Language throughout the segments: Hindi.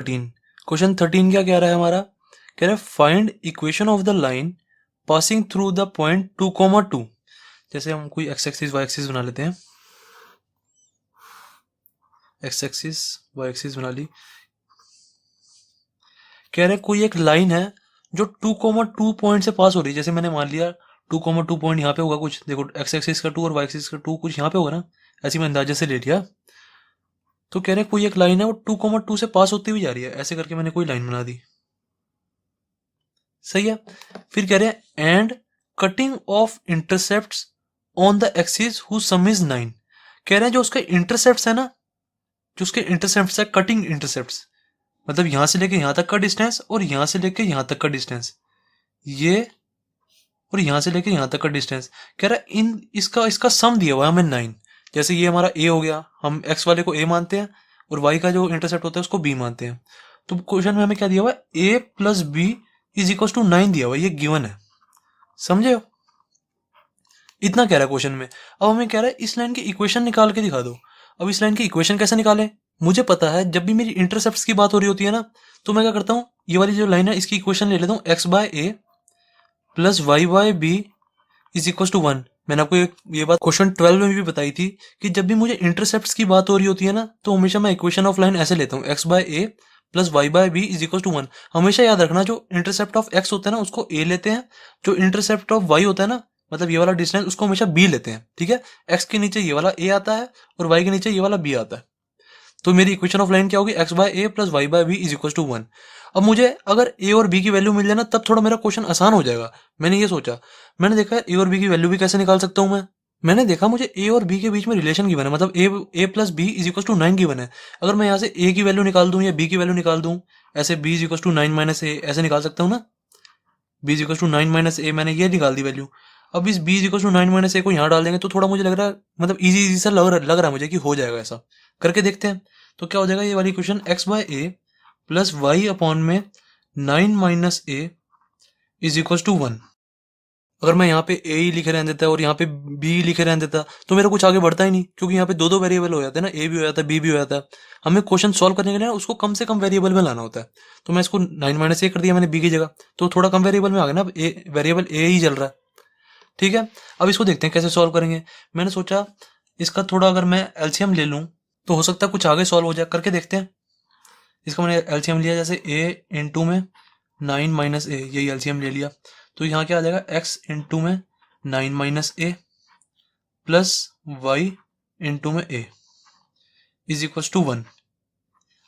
13। क्वेश्चन 13 क्या कह रहा है हमारा? कह रहा है find equation of the line passing through the point 2,2। जैसे हम कोई एक्स एक्सिस वाई एक्सिस बना लेते हैं, एक्स एक्सिस वाई एक्सिस बना ली। कह रहे कोई एक लाइन है जो 2,2 पॉइंट से पास हो रही है। जैसे मैंने मान लिया 2,2 पॉइंट यहाँ पे होगा कुछ, देखो एक्स एक्सिस का 2 और वाई एक्सिस का 2 कुछ यहाँ पे होगा ना, ऐसी मैं अंदाजे से ले लिया। तो कह रहे कोई एक लाइन है वो 2,2 से पास होती हुई जा रही है, ऐसे करके मैंने कोई लाइन बना दी। सही है। फिर कह रहे हैं and cutting of intercepts on the axis who some is 9। कह रहे हैं जो उसके इंटरसेप्ट्स है ना, जो उसके इंटरसेप्ट्स है, कटिंग इंटरसेप्ट्स, मतलब यहां से लेके यहां तक का डिस्टेंस और यहां से लेके यहां तक का डिस्टेंस, ये और यहां से लेके यहां तक का डिस्टेंस। कह रहा है इन इसका इसका सम दिया हुआ है हमें 9। जैसे ये हमारा ए हो गया, हम एक्स वाले को ए मानते हैं और वाई का जो इंटरसेप्ट होता है उसको बी मानते हैं। तो क्वेश्चन में हमें क्या दिया हुआ है, A plus B is equal to 9 दिया हुआ है, ये गिवन है। समझे हो? इतना कह रहा है क्वेश्चन में। अब हमें कह रहा है इस लाइन की इक्वेशन निकाल के दिखा दो। अब इस लाइन की इक्वेशन कैसे निकालें? मुझे पता है जब भी मेरी इंटरसेप्ट्स की बात हो रही होती है ना, तो मैं क्या करता हूँ, ये वाली जो लाइन है इसकी इक्वेशन ले लेता हूँ, x by a plus y by b is equal to 1। मैंने आपको ये बात क्वेश्चन 12 में भी बताई थी कि जब भी मुझे इंटरसेप्ट्स की बात हो रही होती है ना, तो हमेशा मैं इक्वेशन ऑफ लाइन ऐसे लेता हूँ, x by a plus y by b is equal to 1। हमेशा याद रखना जो इंटरसेप्ट ऑफ एक्स होता है ना उसको ए लेते हैं, जो इंटरसेप्ट ऑफ वाई होता है ना, मतलब ये वाला डिस्टेंस, उसको हमेशा बी लेते हैं। ठीक है, एक्स के नीचे ये वाला ए आता है और वाई के नीचे ये वाला बी आता है। तो मेरी इक्वेशन ऑफ लाइन क्या होगी, x by a plus y by b is equal to 1। अब मुझे अगर ए और बी की वैल्यू मिल जाए ना, तब थोड़ा मेरा क्वेश्चन आसान हो जाएगा। मैंने ये सोचा, मैंने देखा ए और बी की वैल्यू भी कैसे निकाल सकता हूँ मैं। मैंने देखा मुझे ए और बी के बीच में रिलेशन गिवन है, मतलब A plus B is equal to 9 given है। अगर मैं यहाँ से ए की वैल्यू निकाल दूं या बी की वैल्यू निकाल दूं, ऐसे B is equal to 9 minus A ऐसे निकाल सकता हूँ ना। B is equal to 9 minus A, मैंने ये निकाल दी वैल्यू। अब इस B is equal to 9 minus A को यहाँ डाल देंगे तो थोड़ा मुझे लग रहा है, मतलब इजी इजी सा लग रहा है मुझे कि हो जाएगा। ऐसा करके देखते हैं। तो क्या हो जाएगा, ये वाली equation x by a plus y upon में 9 minus a is equal to 1। अगर मैं यहाँ पे ए ही लिखे रहने देता और यहाँ पे बी लिखे रहने देता तो मेरा कुछ आगे बढ़ता ही नहीं, क्योंकि यहाँ पे दो दो वेरिएबल हो जाते हैं ना, ए भी हो जाता है बी भी हो जाता है। हमें क्वेश्चन सॉल्व करने के लिए उसको कम से कम वेरिएबल में लाना होता है। तो मैं इसको 9 माइनस ए कर दिया मैंने बी की जगह, तो थोड़ा कम वेरिएबल में आ गया ना, अब ए वेरिएबल ए ही चल रहा है। ठीक है, अब इसको देखते हैं कैसे सॉल्व करेंगे। मैंने सोचा इसका थोड़ा अगर मैं एलसीएम ले लूँ तो हो सकता है कुछ आगे सॉल्व हो जाए, करके देखते हैं। इसका मैंने एलसीएम लिया, जैसे ए इंटू में 9 माइनस ए, यही एलसीएम ले लिया। तो यहाँ क्या आ जाएगा, एक्स इंटू में 9 माइनस ए प्लस वाई इंटू में ए इज इक्वल टू 1।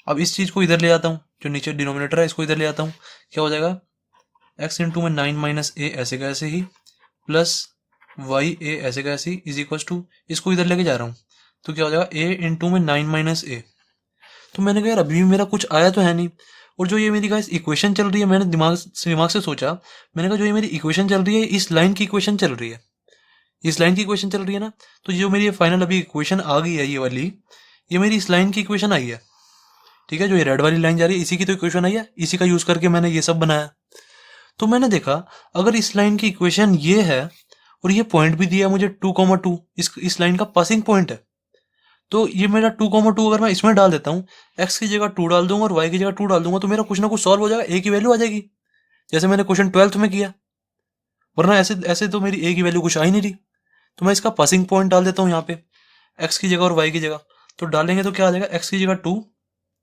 अब इस चीज को इधर ले आता हूँ, जो नीचे डिनोमिनेटर है इसको इधर ले आता हूँ। क्या हो जाएगा, एक्स इंटू में 9 माइनस ए ऐसे का ऐसे ही प्लस वाई ए ऐसे का ऐसे ही इज इक्वल टू, इसको इधर लेके जा रहा हूँ। तो क्या हो जाएगा, ए इंटू में 9 माइनस ए। तो मैंने कहा यार अभी भी मेरा कुछ आया तो है नहीं, और जो ये मेरी गाइस इक्वेशन चल रही है, मैंने दिमाग से सोचा, मैंने कहा जो ये मेरी इक्वेशन चल रही है इस लाइन की इक्वेशन चल रही है, इस लाइन की इक्वेशन चल रही है ना। तो जो मेरी फाइनल अभी इक्वेशन आ गई है ये वाली, ये मेरी इस लाइन की इक्वेशन आई है। ठीक है, जो ये रेड वाली लाइन जा रही है इसी की तो इक्वेशन आई है, इसी का यूज करके मैंने ये सब बनाया। तो मैंने देखा अगर इस लाइन की इक्वेशन ये है और ये पॉइंट भी दिया मुझे 2,2, इस लाइन का पासिंग पॉइंट है, तो ये मेरा 2,2 अगर मैं इसमें डाल देता हूँ, एक्स की जगह 2 डाल दूंगा और वाई की जगह 2 डाल दूंगा, तो मेरा कुछ ना कुछ सॉल्व हो जाएगा, ए की वैल्यू आ जाएगी, जैसे मैंने क्वेश्चन 12th में किया। वरना ऐसे ऐसे तो मेरी ए की वैल्यू कुछ आ ही नहीं रही। तो मैं इसका पासिंग पॉइंट डाल देता हूँ यहाँ पे, एक्स की जगह और वाई की जगह। तो डालेंगे तो क्या आ जाएगा, एक्स की जगह 2।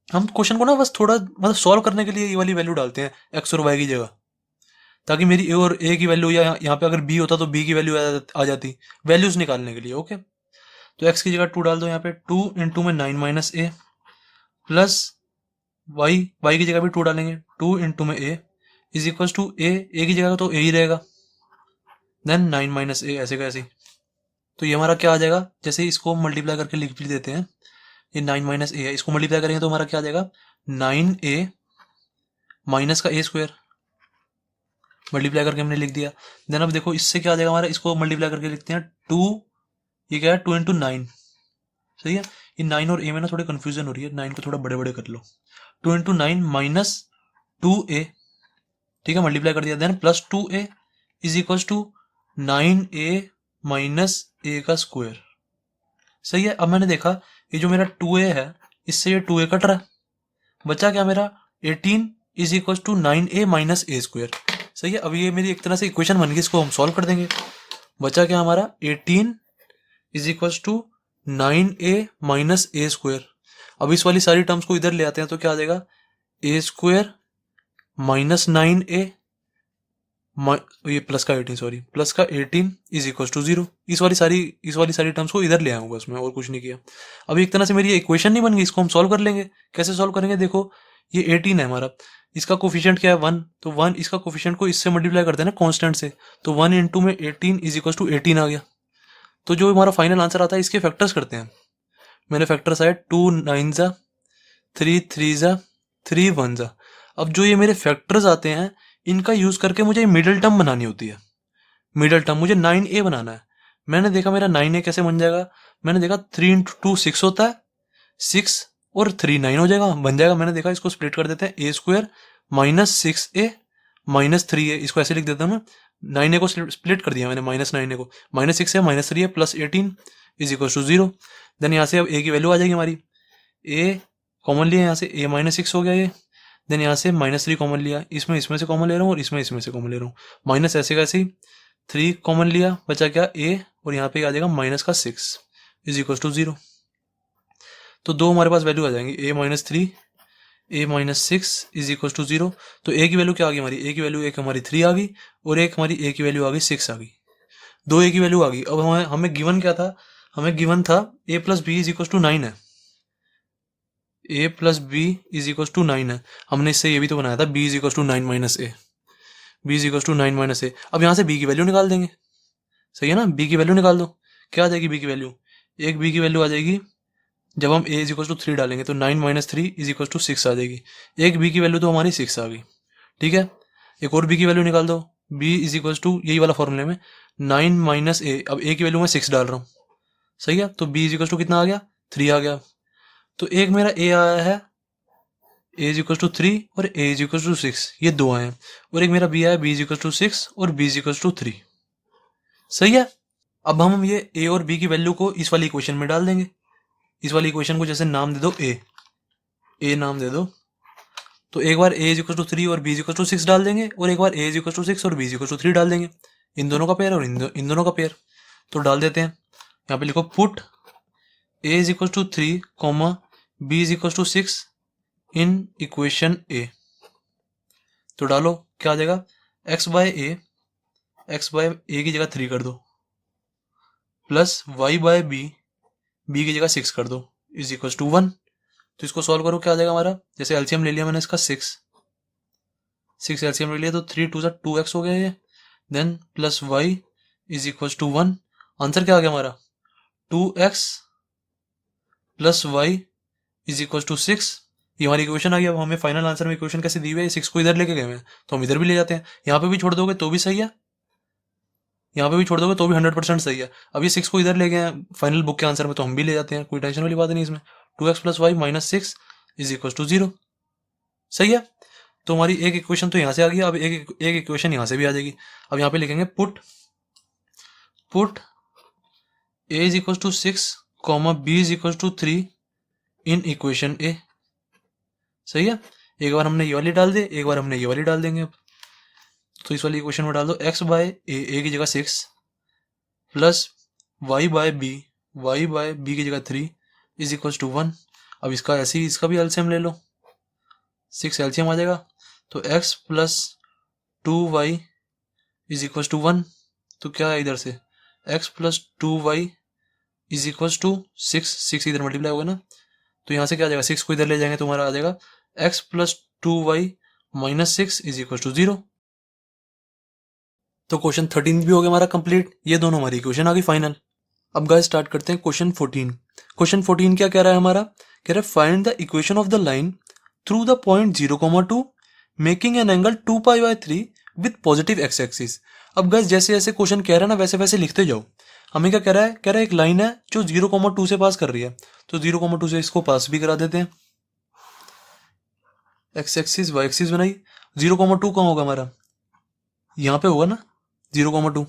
हम क्वेश्चन को ना बस थोड़ा मतलब सॉल्व करने के लिए ये वाली वैल्यू डालते हैं एक्स और वाई की जगह, ताकि मेरी ए और ए की वैल्यू, या यहाँ पे अगर बी होता तो बी की वैल्यू आ जाती, वैल्यूज निकालने के लिए। ओके, तो एक्स की जगह 2 डाल दो यहाँ पे, 2 इंटू में 9 माइनस ए प्लस वाई की जगह भी 2 डालेंगे, 2 इंटू में ए इज इक्वल टू ए की जगह तो ए ही रहेगा, देन 9 माइनस ए ऐसे का ऐसे। तो ये हमारा क्या आ जाएगा, जैसे इसको मल्टीप्लाई करके लिख भी देते हैं, ये 9 माइनस ए है, इसको मल्टीप्लाई करेंगे तो हमारा क्या आ जाएगा, 9a माइनस का ए स्क्वायर, मल्टीप्लाई करके हमने लिख दिया। देन अब देखो इससे क्या आ जाएगा हमारा, इसको मल्टीप्लाई करके लिखते हैं 2, ये क्या है 2 इंटू 9। सही है, ये 9 और ए में ना थोड़ी कंफ्यूजन हो रही है, 9 को थोड़ा बड़े बड़े कर लो, 2 इंटू 9 माइनस 2a। ठीक है, मल्टीप्लाई कर दिया, then plus 2a is equal to 9a minus A का स्क्वायर। सही है, अब मैंने देखा ये जो मेरा 2a है इससे ये 2a कट रहा है, बचा क्या मेरा 18 is equal to 9a minus a square. सही है, अब ये मेरी एक तरह से इक्वेशन बन गई, इसको हम सॉल्व कर देंगे। बचा क्या हमारा 18 is equal to 9a minus a square. अब इस वाली सारी टर्म्स को इधर ले आते हैं तो क्या आ जाएगा ए स्क्वायर माइनस 9a, ये प्लस का 18, सॉरी प्लस का 18 इज इक्वल टू 0। इस वाली सारी टर्म्स को इधर ले आऊंगा उसमें, और कुछ नहीं किया। अब एक तरह से मेरी इक्वेशन नहीं बन गई, इसको हम सॉल्व कर लेंगे। कैसे सॉल्व करेंगे, देखो ये 18 है हमारा, इसका कोफिशिएंट क्या है 1, तो 1 इसका कोफिशिएंट को इससे मल्टीप्लाई करते हैं ना कांस्टेंट से, तो 1 इंटू में 18 इज इक्वल टू 18 आ गया। तो जो हमारा फाइनल आंसर आता है इसके फैक्टर्स करते हैं। मैंने फैक्टर्स आए 2 9 जा 3 3 जा 3 1 जा। अब जो ये मेरे फैक्टर्स आते हैं इनका यूज करके मुझे मिडिल टर्म बनानी होती है। मिडिल टर्म मुझे 9a बनाना है। मैंने देखा मेरा 9a कैसे बन जाएगा, मैंने देखा 3 इंटू 2 6 होता है, 6 और 3 9 हो जाएगा, बन जाएगा। मैंने देखा इसको स्प्लिट कर देते हैं, ए square minus 6a minus 3a, इसको ऐसे लिख देता हूँ ना, 9a को स्प्लिट कर दिया मैंने, माइनस 9a को, minus 6a minus 3a plus 18 is equal to 0। Then यहाँ से अब a की वैल्यू आ जाएगी हमारी, a कॉमन लिया यहाँ से, a माइनस 6 हो गया ये। देन यहाँ से माइनस 3 कॉमन लिया, इसमें से कॉमन ले रहा हूँ और इसमें से कॉमन ले रहा हूँ, माइनस ऐसे का ऐसे ही 3 कॉमन लिया, बचा क्या a, और यहाँ पे आ जाएगा माइनस का 6 इज इक्वल टू 0। तो दो हमारे पास वैल्यू आ जाएंगी, a minus 3 a minus 6 is equal to 0। तो a की वैल्यू क्या आ गई हमारी, a की वैल्यू एक हमारी 3 आ गई और एक हमारी a की वैल्यू आ गई 6 आ गई, दो a की वैल्यू आ गई। अब हमें गिवन क्या था, हमें गिवन था a plus B is equal to 9 है, a plus B is equal to 9 है। हमने इससे ये भी तो बनाया था b is equal to 9 minus A, b is equal to 9 minus A. अब यहाँ से b की वैल्यू निकाल देंगे, सही है ना, b की वैल्यू निकाल दो। क्या आ जाएगी b की वैल्यू, एक b की वैल्यू आ जाएगी जब हम a इज इक्वल टू 3 डालेंगे तो 9 माइनस 3 इज इक्वल टू 6 आ जाएगी। एक b की वैल्यू तो हमारी 6 आ गई, ठीक है। एक और b की वैल्यू निकाल दो, b इज इक्वल टू यही वाला फॉर्मूले में 9 माइनस a, अब a की वैल्यू मैं 6 डाल रहा हूँ, सही है, तो b इज इक्वल टू कितना आ गया 3 आ गया। तो एक मेरा a आया है a इज इक्वल टू 3 और a इज इक्वल टू 6, ये दो आए हैं, और एक मेरा b आया b इज इक्वल टू 6 और b इज इक्वल टू 3, सही है। अब हम ये a और b की वैल्यू को इस वाली इक्वेशन में डाल देंगे। इस वाली इक्वेशन को जैसे नाम दे दो a नाम दे दो, तो एक बार a इज इक्वल टू 3 और b इज इक्वल टू 6 डाल देंगे, और एक बार a इज इक्वल टू 6 और b इज इक्वल टू 3 डाल देंगे, इन दोनों का पेयर और इन दोनों का पेयर। तो डाल देते हैं, यहाँ पे लिखो put a is equal to 3 comma b is equal to 6 in equation a। तो डालो क्या आ जाएगा, x बाय a की जगह 3 कर दो, प्लस y बाय b की जगह 6 कर दो, इज इक्वल टू 1। तो इसको सॉल्व करो, क्या आ जाएगा हमारा, जैसे एलसीएम ले लिया मैंने इसका 6 एलसीएम ले लिया, तो 3 2 2x हो गया ये, then plus y is equal to 1। Answer क्या आ गया हमारा 2x plus y is equal to 6। ये हमारी इक्वेशन आ गई। अब हमें फाइनल आंसर में इक्वेशन कैसे दी हुई है, 6 को इधर लेके गए हैं तो हम इधर भी ले जाते हैं, यहाँ पे भी छोड़ दोगे तो भी सही है, यहाँ पे भी छोड़ दोगे तो भी 100% सही है। अब ये 6 को इधर ले गए हैं फाइनल बुक के आंसर में, तो हम भी ले जाते हैं, कोई टेंशन वाली बात नहीं इसमें। 2x plus y minus 6 is equal to 0, सही है। तो हमारी एक इक्वेशन तो यहाँ से आ गई, अब एक इक्वेशन यहाँ से भी आ जाएगी। अब यहाँ पे लिखेंगे put a is equal to 6 comma b is equal to 3 in equation a, सही है। एक बार हमने ये वाली डाल दी, एक बार हमने ये वाली डाल देंगे। अब तो इस वाली इक्वेशन में डाल दो x बाय a की जगह 6 प्लस y बाय b की जगह 3 इज इक्वल टू 1। अब इसका ऐसे ही इसका भी एलसीएम ले लो, 6 एलसीएम आ जाएगा, तो x plus 2y is equal to 1। तो क्या है इधर से x plus 2y is equal to 6 इधर मल्टीप्लाई होगा ना, तो यहाँ से क्या आ जाएगा 6 को इधर ले जाएंगे तो हमारा आ जाएगा x plus 2y minus 6 is equal to 0। तो क्वेश्चन 13 भी हो गया हमारा कंप्लीट, ये दोनों हमारी इक्वेशन आ गई फाइनल। अब गाइस स्टार्ट करते हैं क्वेश्चन 14। क्वेश्चन 14 क्या कह रहा है हमारा, कह रहा है find the equation of the line through the point 0,2 making an angle 2π/3 with positive x axis. अब गाइस जैसे जैसे क्वेश्चन कह रहा है ना वैसे वैसे लिखते जाओ। हमें क्या कह रहा है, कह रहा है एक लाइन है जो 0,2 से पास कर रही है, तो 0,2 से इसको पास भी करा देते हैं। x एक्सिस y एक्सिस बनाई, 0,2 कहाँ होगा हमारा, यहाँ पे होगा ना 0,2।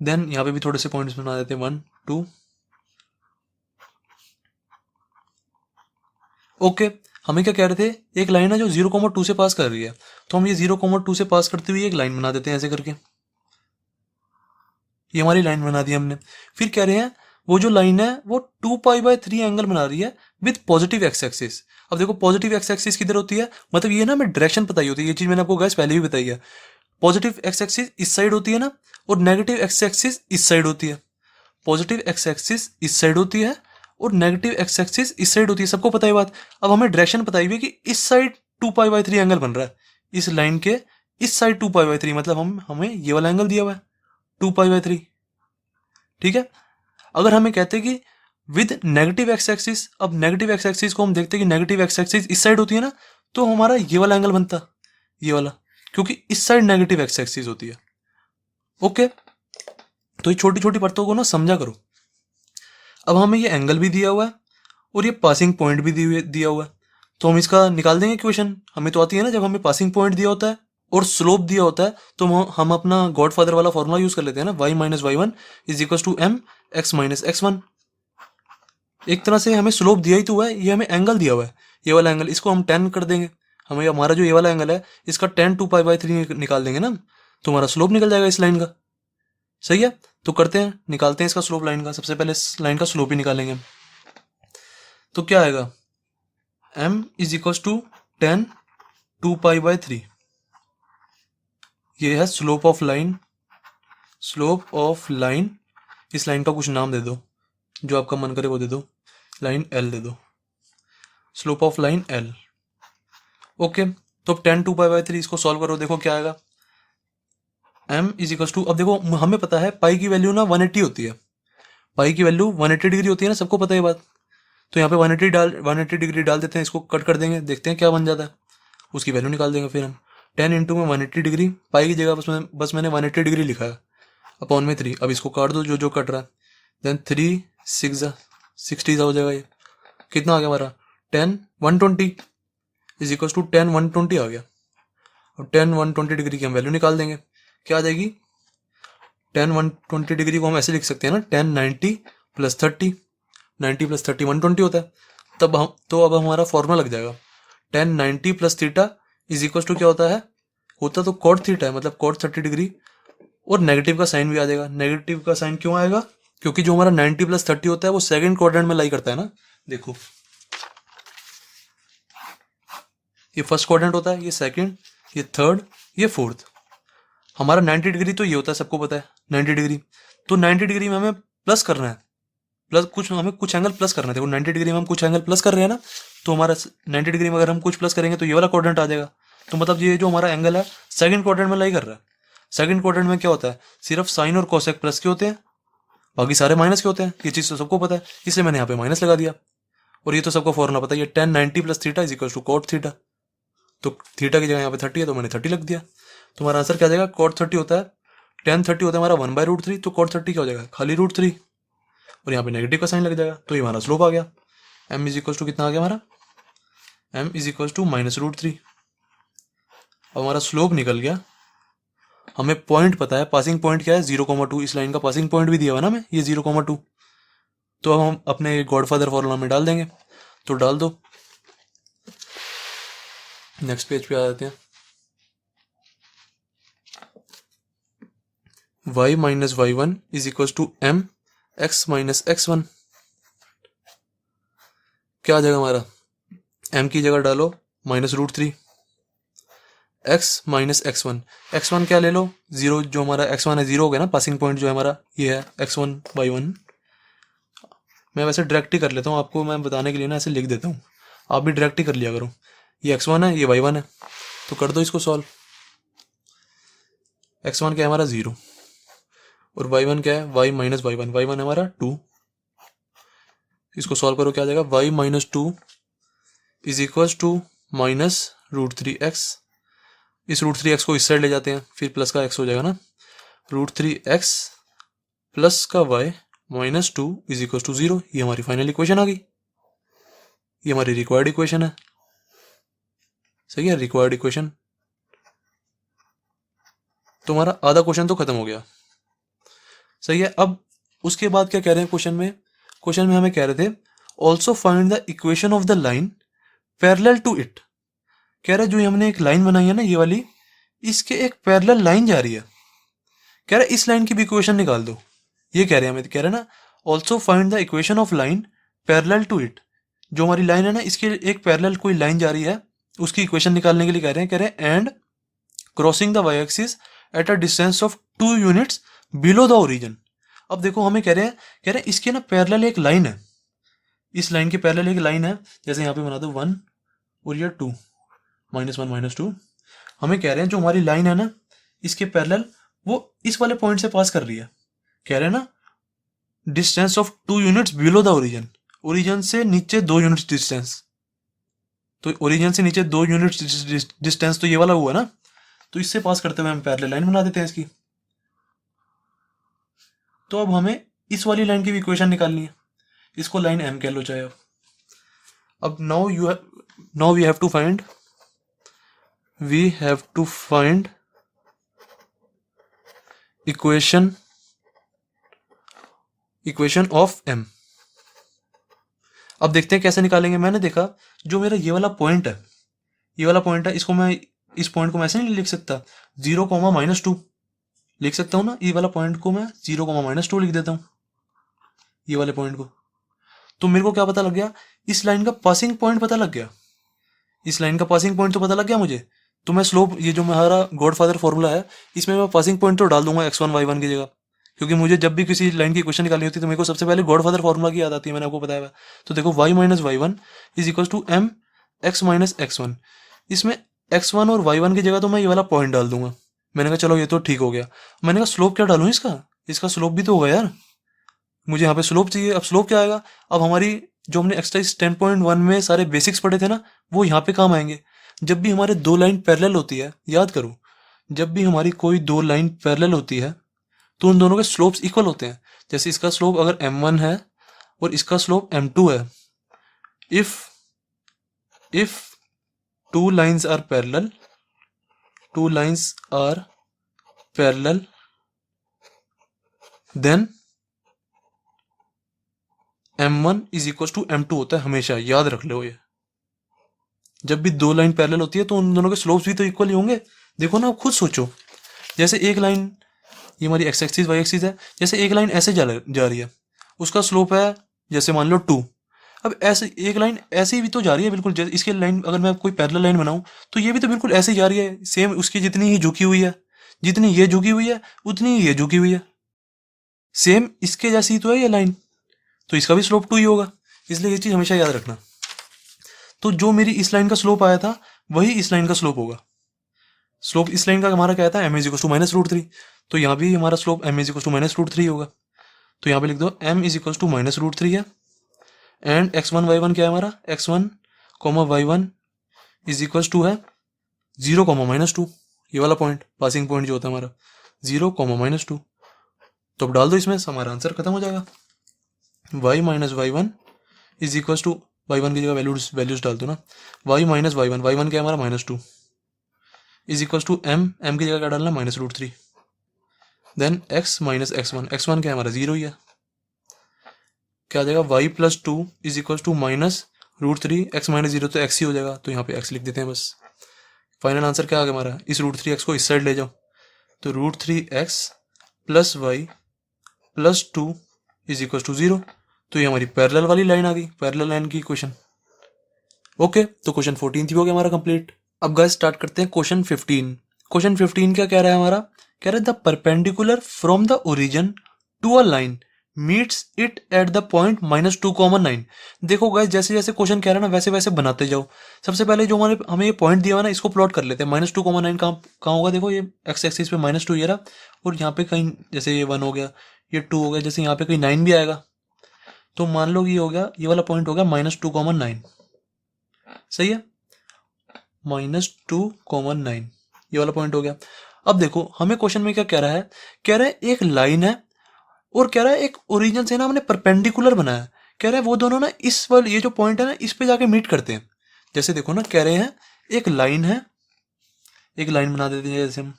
देन यहाँ पे भी थोड़े से पॉइंट्स बना देते हैं 1 2, ओके, हमें क्या कह रहे थे, एक लाइन है जो 0,2 से पास कर रही है, तो हम ये 0,2 से पास करते हुए एक लाइन बना देते हैं ऐसे करके। ये हमारी लाइन बना दी हमने। फिर कह रहे हैं वो जो लाइन है वो 2π/3 एंगल बना रही है विद पॉजिटिव एक्स एक्सिस। अब देखो पॉजिटिव एक्स एक्सिस किधर होती है, मतलब ये ना हमें डायरेक्शन बताई होती है, ये चीज मैंने आपको गाइस पहले भी बताई है। पॉजिटिव एक्स एक्सिस इस साइड होती है ना, और नेगेटिव एक्स एक्सिस इस साइड होती है। पॉजिटिव एक्स एक्सिस इस साइड होती है और नेगेटिव एक्स एक्सिस इस साइड होती है, सबको पता है बात। अब हमें डायरेक्शन बताई हुई है कि इस साइड 2π/3 एंगल बन रहा है, इस लाइन के इस साइड 2π/3, मतलब हमें ये वाला एंगल दिया हुआ है 2π/3। ठीक है, अगर हमें कहते हैं कि विद नेगेटिव एक्स एक्सिस, अब नेगेटिव एक्स एक्सिस को हम देखते हैं कि नेगेटिव एक्स एक्सिस इस साइड होती है ना, तो हमारा ये वाला एंगल बनता, ये वाला, क्योंकि इस साइड नेगेटिव एक्स एक्सिस होती है। ओके, तो ये छोटी छोटी परतों को ना समझा करो। अब हमें ये एंगल भी दिया हुआ है और ये पासिंग पॉइंट भी दिया हुआ है, तो हम इसका निकाल देंगे इक्वेशन। हमें तो आती है ना, जब हमें पासिंग पॉइंट दिया होता है और स्लोप दिया होता है तो हम अपना गॉडफादर वाला फॉर्मूला यूज कर लेते हैं ना, y - y1 = mx - x1। एक तरह से हमें स्लोप दिया ही तो हुआ है, ये हमें एंगल दिया हुआ है, ये वाला एंगल, इसको हम 10 कर देंगे। हमें हमारा जो ये वाला एंगल है इसका 10 2π/3 निकाल देंगे ना, तो हमारा स्लोप निकल जाएगा इस लाइन का। सही है, तो करते हैं, निकालते हैं इसका स्लोप लाइन का। सबसे पहले इस लाइन का स्लोप ही निकालेंगे हम। तो क्या आएगा, m = 10 2π/3। ये है slope of line. Slope of line, इस लाइन का कुछ नाम दे दो, जो आपका मन करे वो दे दो, लाइन L दे दो, slope of line L। Okay, तो अब 10 2π/3 इसको सॉल्व करो, देखो क्या आएगा। m = अब देखो हमें पता है पाई की वैल्यू ना 180 होती है, पाई की वैल्यू 180 डिग्री होती है ना, सबको पता है ये बात। तो यहाँ पे 180 डिग्री डाल देते हैं, इसको कट कर देंगे, देखते हैं क्या बन जाता है, उसकी वैल्यू निकाल देंगे फिर हम। 10 इंटू में 180 डिग्री, पाई की जगह बस मैंने 180 डिग्री लिखा है, अपॉन में 3। अब इसको काट दो जो जो कट रहा है, देन 3 6 60 हो जाएगा। ये कितना आ गया हमारा, 10 120 = 10 120 आ गया। और 10 120 डिग्री की हम वैल्यू निकाल देंगे, क्या आ जाएगी। 10 120 डिग्री को हम ऐसे लिख सकते हैं ना, 10 90 + 30, 90 + 30 120 होता है। तब हम तो अब हमारा फॉर्मूला लग जाएगा, 10 90 + थीटा = क्या होता है, होता तो cot थीटा है, मतलब cot 30 डिग्री, और नेगेटिव का साइन भी आ जाएगा। नेगेटिव का साइन क्यों आएगा, क्योंकि जो हमारा 90 + 30 होता है वो सेकंड क्वाड्रेंट में लाई करता है ना। देखो ये फर्स्ट क्वाड्रेंट होता है, ये सेकंड, ये थर्ड, ये फोर्थ। हमारा 90 डिग्री तो ये होता है, सबको पता है 90 डिग्री। तो 90 डिग्री में हमें प्लस करना है, प्लस कुछ, हमें कुछ एंगल प्लस करना है। देखो 90 डिग्री में हम कुछ एंगल प्लस कर रहे हैं ना, तो हमारा 90 डिग्री में अगर हम कुछ प्लस करेंगे तो ये वाला क्वाड्रेंट आ जाएगा। तो मतलब ये जो हमारा एंगल है सेकंड क्वाड्रेंट में लाई कर रहा है। सेकंड क्वाड्रेंट में क्या होता है, सिर्फ साइन और कोसेक प्लस के होते हैं, बाकी सारे माइनस के होते हैं। ये चीज़ तो सबको पता है, इसलिए मैंने यहाँ पे माइनस लगा दिया। और ये तो सबको फॉर्मूला पता है, ये 10 90 + थीटा = cot थीटा। तो थीटा की जगह यहाँ पे 30 है तो मैंने 30 लग दिया। तो हमारा आंसर क्या आ जाएगा, cot 30 होता है, tan 30 होता है हमारा 1/√3, तो cot 30 क्या हो जाएगा, खाली √3, और यहाँ पे नेगेटिव का साइन लग जाएगा। तो ये हमारा स्लोप आ गया। m = कितना आ गया हमारा, m = -√3। अब हमारा स्लोप निकल गया। हमें पॉइंट पता है, पासिंग पॉइंट क्या है 0,2, इस लाइन का पासिंग पॉइंट भी दिया हुआ ना हमें, ये 0,2। तो अब हम अपने गॉडफादर फॉर्मूला में डाल देंगे, तो डाल दो। नेक्स्ट पेज पे आ जाते हैं। y - y1 = mx - x1। क्या आ जाएगा हमारा, m की जगह डालो -√3, x - x1, x1 क्या ले लो, 0, जो हमारा x1 है 0 हो गया ना, पासिंग पॉइंट जो है हमारा ये है x1/1। मैं वैसे डायरेक्ट ही कर लेता हूँ, आपको मैं बताने के लिए ना ऐसे लिख देता हूँ, आप भी डायरेक्ट ही कर लिया करो। ये x1 है, ये y1 है, तो कर दो इसको सॉल्व। x1 क्या है हमारा 0, और y1 क्या है, y - y1, y1 है हमारा 2। इसको सॉल्व करो, क्या आ जाएगा, y - 2 = -√3x। इस √3x को इस साइड ले जाते हैं, फिर प्लस का x हो जाएगा ना, √3x प्लस का y -2 = 0। ये हमारी फाइनल इक्वेशन आ गई, ये हमारी रिक्वायर्ड इक्वेशन है। सही है, रिक्वायर्ड इक्वेशन। तो हमारा आधा क्वेश्चन तो खत्म हो गया। सही है, अब उसके बाद क्या कह रहे हैं क्वेश्चन में, क्वेश्चन में हमें कह रहे थे also find the equation of the line parallel to it, कह रहा है जो हमने एक लाइन बनाई है ना ये वाली, इसके एक पैरेलल लाइन जा रही है, कह रहा है इस लाइन की भी इक्वेशन निकाल दो। ये कह रहे हैं हमें, कह रहे हैं ना also find the equation of line parallel to it, जो हमारी लाइन है ना इसके एक पैरेलल कोई लाइन जा रही है उसकी इक्वेशन निकालने के लिए कह रहे हैं and crossing the y axis at a distance of 2 units below the origin. अब देखो हमें कह रहे हैं इसके ना पैरेलल एक लाइन है, इस लाइन के पैरेलल एक लाइन है, जैसे यहाँ पे बना दो 1 और ये 2 -1 -2। हमें कह रहे हैं जो हमारी लाइन है ना इसके पैरेलल वो इस वाले पॉइंट से पास कर रही है, कह रहे हैं ना distance of 2 units below the origin, origin से नीचे 2 यूनिट्स डिस्टेंस, तो ओरिजिन से नीचे 2 यूनिट्स डिस्टेंस तो ये वाला हुआ ना, तो इससे पास करते हुए हम पैरेलल लाइन बना देते हैं इसकी। तो अब हमें इस वाली लाइन की भी इक्वेशन निकालनी है, इसको लाइन m कह लो चाहे। अब now we have to find equation of m। अब देखते हैं कैसे निकालेंगे। मैंने देखा जो मेरा ये वाला पॉइंट है, इसको मैं इस पॉइंट को मैं ऐसे नहीं लिख सकता, 0, -2 लिख सकता हूँ ना, ये वाला पॉइंट को मैं 0, -2 लिख देता हूँ, ये वाले पॉइंट को। तो मेरे को क्या पता लग गया, इस लाइन का पासिंग पॉइंट पता लग गया, इस लाइन का पासिंग पॉइंट तो पता लग गया मुझे। तो मैं स्लोप, ये जो हमारा गॉडफादर फॉर्मूला है इसमें मैं पासिंग पॉइंट तो डाल दूंगा x1 y1 की जगह, क्योंकि मुझे जब भी किसी लाइन की क्वेश्चन निकालनी होती है तो मेरे को सबसे पहले गॉडफादर फॉर्मूला की याद आती है, मैंने आपको बताया। तो देखो y - y1 = m x - x1, इसमें x1 और y1 की जगह तो मैं ये वाला पॉइंट डाल दूंगा। मैंने कहा चलो ये तो ठीक हो गया। मैंने कहा स्लोप क्या डालूं इसका स्लोप भी तो होगा यार, मुझे यहाँ पे स्लोप चाहिए। अब स्लोप क्या आएगा, अब हमारी जो हमने एक्सरसाइज 10.1 में सारे बेसिक्स पढ़े थे ना वो यहाँ पे काम आएंगे। जब भी हमारे 2 लाइन पैरेलल होती है, याद करो, जब भी हमारी कोई 2 लाइन पैरेलल होती है तो उन दोनों के स्लोप्स इक्वल होते हैं। जैसे इसका स्लोप अगर m1 है और इसका स्लोप m2 है, if 2 lines are parallel then m1 = m2 होता है हमेशा, याद रख लो ये। जब भी 2 लाइन पैरेलल होती है तो उन दोनों के स्लोप्स भी तो इक्वल ही होंगे। देखो ना, आप खुद सोचो, जैसे एक लाइन ये हमारी x एक्सिस y एक्सिस है, जैसे एक लाइन ऐसे जा रही है, उसका स्लोप है जैसे मान लो 2। अब ऐसे एक लाइन ऐसे भी तो जा रही है बिल्कुल, जैसे इसके लाइन अगर मैं कोई पैरेलल लाइन बनाऊं तो ये भी तो बिल्कुल ऐसे ही जा रही है, सेम उसकी जितनी ही झुकी हुई है, जितनी ये झुकी हुई है उतनी ही ये झुकी हुई है, सेम इसके जैसी ही तो है ये लाइन, तो इसका भी स्लोप 2 ही होगा। इसलिए ये चीज हमेशा याद रखना। तो जो मेरी इस लाइन का स्लोप आया था वही इस लाइन का स्लोप होगा। स्लोप इस लाइन का हमारा क्या था, m = -√3, तो यहाँ भी हमारा स्लोप m = -√3 होगा। तो यहाँ पे लिख दो m = -√3 है, एंड x1 y1 क्या है हमारा, x1, y1 = है 0, -2, ये वाला पॉइंट पासिंग पॉइंट जो होता है हमारा 0, -2। तो अब डाल दो इसमें, हमारा आंसर खत्म हो जाएगा। y - y1 = y1 की जगह वैल्यूज डाल दो ना, y - y1 क्या है हमारा -2 = m की जगह क्या डालना, -√3, देन x - x1 क्या है हमारा 0 ही है, क्या आ जाएगा y + 2 = -√3, x - 0 तो x ही हो जाएगा, तो यहाँ पे x लिख देते हैं बस। फाइनल आंसर क्या आ गया हमारा, इस √3x को इस साइड ले जाओ, तो √3x + y + 2 = 0। तो ये हमारी पैरेलल वाली लाइन आ गई, पैरेलल लाइन की इक्वेशन। ओके, तो क्वेश्चन 14 भी हो गया हमारा कंप्लीट। अब गाइस स्टार्ट करते हैं क्वेश्चन 15। क्वेश्चन 15 क्या कह रहा है हमारा, कह रहा है the perpendicular from the origin to a line meets it at the point -2, 9। देखो गाइस, जैसे जैसे क्वेश्चन कह रहा है ना वैसे वैसे बनाते जाओ। सबसे पहले जो हमें ये पॉइंट दिया हुआ ना इसको प्लॉट कर लेते हैं। -2, 9 कहाँ होगा, देखो ये एक्स एक्सिस पे -2 ये रहा, और यहाँ पे कहीं जैसे ये 1 हो गया, ये 2 हो गया, जैसे यहाँ पे कहीं 9 भी आएगा, तो मान लो ये हो गया, ये वाला पॉइंट हो गया -2, 9। सही है, -2, 9 ये वाला पॉइंट हो गया। अब देखो हमें क्वेश्चन में क्या कह रहा है, कह रहा है एक लाइन है और कह रहा है एक ओरिजिन से ना हमने परपेंडिकुलर बनाया है। कह रहा है वो दोनों ना इस वाले ये जो पॉइंट है ना इस पे जाके मीट करते हैं। जैसे देखो ना, कह रहे हैं एक लाइन है, एक लाइन बना देते हैं, जैसे हम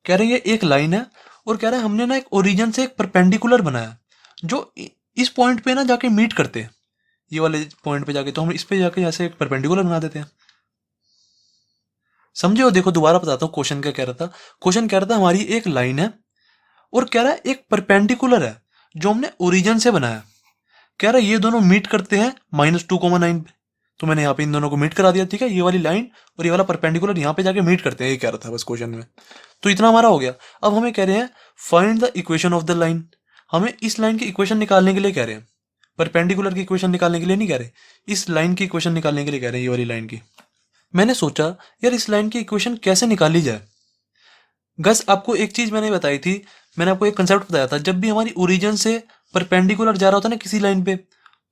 कह रहे हैं एक लाइन है और कह रहा है हमने ना एक ओरिजिन से एक परपेंडिकुलर बनाया जो इस पॉइंट पे ना जाके मीट करते हैं। ये वाले पॉइंट पे जाके, तो हम इस पे जाके ऐसे एक परपेंडिकुलर बना देते हैं। समझे हो? देखो दोबारा बताता हूँ क्वेश्चन क्या कह रहा था। क्वेश्चन कह रहा था हमारी एक लाइन है और कह रहा है एक परपेंडिकुलर है जो हमने ओरिजिन से बनाया। कह रहा है ये दोनों मीट करते हैं -2,9 पे। तो मैंने यहाँ पे इन दोनों को मीट करा दिया, ठीक है। ये वाली लाइन और ये वाला परपेंडिकुलर यहाँ पे जाके मीट करते हैं, ये कह रहा था बस क्वेश्चन में। तो इतना हमारा हो गया। अब हमें कह रहे हैं find the equation of the line. हमें इस लाइन की इक्वेशन निकालने के लिए कह रहे हैं, परपेंडिकुलर की इक्वेशन निकालने के लिए नहीं कह रहे, इस लाइन की इक्वेशन निकालने के लिए कह रहे हैं, ये वाली लाइन की। मैंने सोचा यार इस लाइन की इक्वेशन कैसे निकाली जाए। गस आपको एक चीज मैंने बताई थी, मैंने आपको एक कंसेप्ट बताया था, जब भी हमारी ओरिजिन से परपेंडिकुलर जा रहा होता है ना किसी लाइन पे,